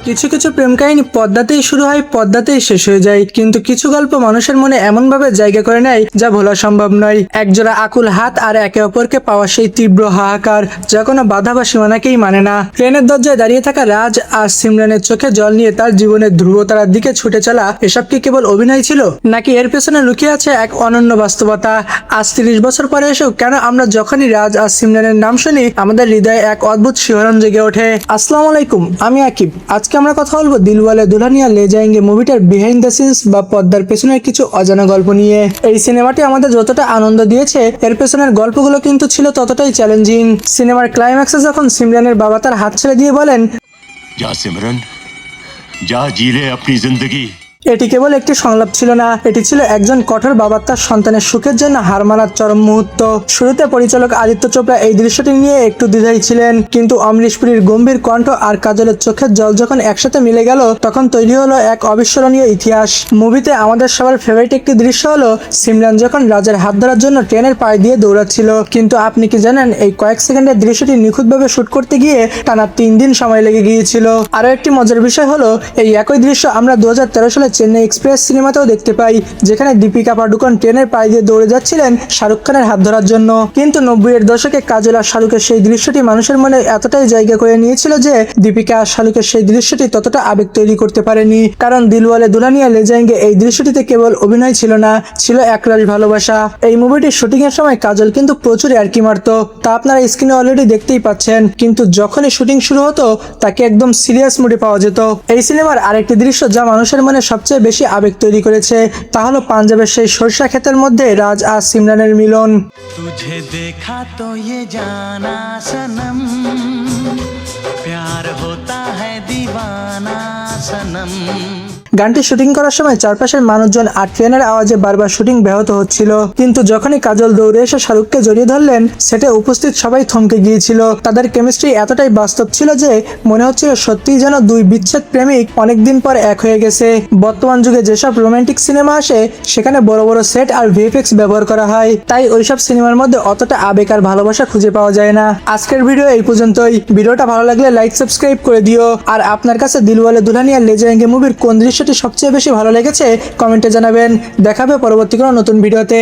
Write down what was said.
কিছু কিছু প্রেম কাহিনী পদ্মাতেই শুরু হয়, পদ্মাতেই শেষ হয়ে যায়, কিন্তু কিছু গল্প মানুষের মনে এমন ভাবে জায়গা করে নেয় যা ভোলা সম্ভব নয়। একজোড়া আকুল হাত আর একে অপরকে পাওয়া সেই তীব্র হাহাকার যা কোনো বাধা বা সীমানাকেই মানে না। ট্রেনের দরজায় দাঁড়িয়ে থাকা রাজ আর সিমরানের চোখে জল নিয়ে তার জীবনের ধ্রুবতারার দিকে ছুটে চলা, এসব কি কেবল অভিনয় ছিল, নাকি এর পেছনে লুকিয়ে আছে এক অনন্য বাস্তবতা? আজ 30 বছর পরে এসেও কেন আমরা যখনই রাজ আর সিমরানের নাম শুনি আমাদের হৃদয়ে এক অদ্ভুত শিহরণ জেগে ওঠে। আসসালামু আলাইকুম, আমি আকিব। আজকে আমরা কথা বলবো দিলওয়ালে দুলহানিয়া লে যায়েঙ্গে মুভিটার বিহাইন্ড দ্য সিনস বা পর্দার পেছনের কিছু অজানা গল্প নিয়ে। এই সিনেমাটি আমাদের যতটা আনন্দ দিয়েছে, এর পেছনের গল্পগুলো কিন্তু ছিল ততটাই চ্যালেঞ্জিং। সিনেমার ক্লাইম্যাক্সে যখন সিমরানের বাবা তার হাত ছেড়ে দিয়ে বলেন, जा सिमरन जा जी ले अपनी जिंदगी, এটি কেবল একটি সংলাপ ছিল না, এটি ছিল একজন কঠোর বাবার তার সন্তানের সুখের জন্য হার মানার চরম মুহূর্ত। শুরুতে পরিচালক আদিত্য চোপড়া এই দৃশ্যটি নিয়ে একটু দ্বিধায় ছিলেন, কিন্তু অমরিশ পুরীর গম্ভীর কণ্ঠ আর কাজলের চোখের জল যখন একসাথে মিলে গেল, তখন তৈরি হলো এক অবিস্মরণীয় ইতিহাস। মুভিতে আমাদের সবার ফেভারিট একটি দৃশ্য হলো সিমরান যখন রাজের হাত ধরার জন্য ট্রেনের পায়ে দিয়ে দৌড়াচ্ছিল। কিন্তু আপনি কি জানেন, এই কয়েক সেকেন্ডের দৃশ্যটি নিখুঁতভাবে শুট করতে গিয়ে টানা 3 দিন সময় লেগে গিয়েছিল। আরো একটি মজার বিষয় হলো, এই একই দৃশ্য আমরা 2013 সালে চেন্নাই এক্সপ্রেস সিনেমাতেও দেখতে পাই, যেখানে দীপিকা পাডুকোন ট্রেনের পায়ে দিয়ে দৌড়ে যাচ্ছিলেন শাহরুখ খানের হাত ধরার জন্য। কিন্তু 90-এর দশকে কাজল আর শাহরুখের সেই দৃশ্যটি মানুষের মনে এতটাই জায়গা করে নিয়েছিল যে দীপিকা আর শাহরুখের সেই দৃশ্যটি ততটা আবেগ তৈরি করতে পারেনি। কারণ দিলওয়ালে দুলহানিয়া লে যায়েঙ্গে এই দৃশ্যটিতে কেবল অভিনয় ছিল না, ছিল একরাশ ভালোবাসা। এই মুভিটির শুটিং এর সময় কাজল কিন্তু প্রচুর ইয়ার্কি মারতো, তা আপনারা স্ক্রিনে অলরেডি দেখতেই পাচ্ছেন। কিন্তু যখনই শুটিং শুরু হতো তাকে একদম সিরিয়াস মুডে পাওয়া যেত। এই সিনেমার আরেকটি দৃশ্য যা মানুষের মনে সবচেয়ে বেশি আবেগ তৈরি করেছে, তা হলো পাঞ্জাবের সেই সরিষা ক্ষেতের মধ্যে রাজ আর সিমরানের মিলন। तुझे देखा तो ये जाना सनम, प्यार होता है दीवाना सनम। গানটি শুটিং করার সময় চারপাশের মানুষজন আর ট্রেনের আওয়াজে বারবার শুটিং ব্যাহত হচ্ছিল, কিন্তু যখনই কাজল দৌড়ে এসে শাহরুখকে জড়িয়ে ধরলেন, সেটা উপস্থিত সবাই থমকে গিয়েছিল। তাদের কেমিস্ট্রি এতটাই বাস্তব ছিল যে মনে হচ্ছিল সত্যিই যেন দুই বিচ্ছেদ প্রেমিক অনেকদিন পর এক হয়ে গেছে। বর্তমান যুগে যেসব রোমান্টিক সিনেমা আসে সেখানে বড় বড় সেট আর ভিএফএক্স ব্যবহার করা হয়, তাই ওইসব সিনেমার মধ্যে অতটা আবেগ আর ভালোবাসা খুঁজে পাওয়া যায় না। আজকের ভিডিও এই পর্যন্তই। ভিডিওটা ভালো লাগলে লাইক সাবস্ক্রাইব করে দিও। আর আপনার কাছে দিলওয়ালে দুলহানিয়া লে যায়েঙ্গে মুভির কোন দৃশ্যটি সবচেয়ে বেশি ভালো লেগেছে কমেন্টে জানাবেন। দেখাবে পরবর্তী কোনো নতুন ভিডিওতে।